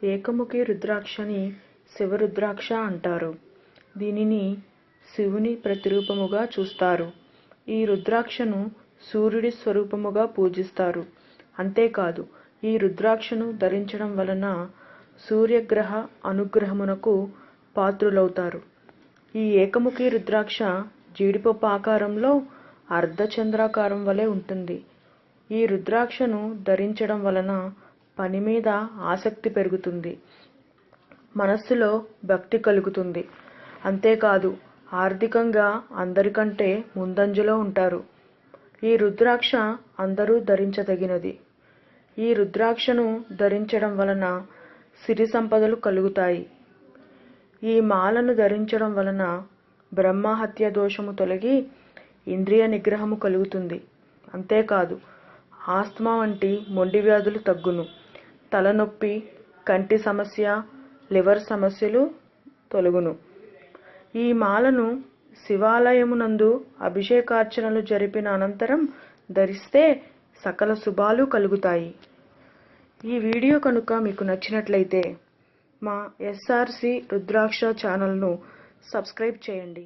ఏకముఖి రుద్రాక్షని శివరుద్రాక్ష అంటారు. దీనిని శివుని ప్రతిరూపముగా చూస్తారు. ఈ రుద్రాక్షను సూర్యుడి స్వరూపముగా పూజిస్తారు. అంతేకాదు, ఈ రుద్రాక్షను ధరించడం వలన సూర్యగ్రహ అనుగ్రహమునకు పాత్రులవుతారు. ఈ ఏకముఖి రుద్రాక్ష జీడిపప్పు ఆకారంలో అర్ధచంద్రాకారం వలె ఉంటుంది. ఈ రుద్రాక్షను ధరించడం వలన పని మీద ఆసక్తి పెరుగుతుంది, మనస్సులో భక్తి కలుగుతుంది. అంతేకాదు, ఆర్థికంగా అందరికంటే ముందంజలో ఉంటారు. ఈ రుద్రాక్ష అందరూ ధరించదగినది. ఈ రుద్రాక్షను ధరించడం వలన సిరి సంపదలు కలుగుతాయి. ఈ మాలను ధరించడం వలన బ్రహ్మహత్య దోషము తొలగి ఇంద్రియ నిగ్రహము కలుగుతుంది. అంతేకాదు, ఆస్తమా వంటి మొండి వ్యాధులు తగ్గును. తలనొప్పి, కంటి సమస్య, లివర్ సమస్యలు తొలగును. ఈ మాలను శివాలయమునందు అభిషేకార్చనలు జరిపిన అనంతరం ధరిస్తే సకల శుభాలు కలుగుతాయి. ఈ వీడియో కనుక మీకు నచ్చినట్లయితే మా SRC రుద్రాక్ష ఛానల్ను సబ్స్క్రైబ్ చేయండి.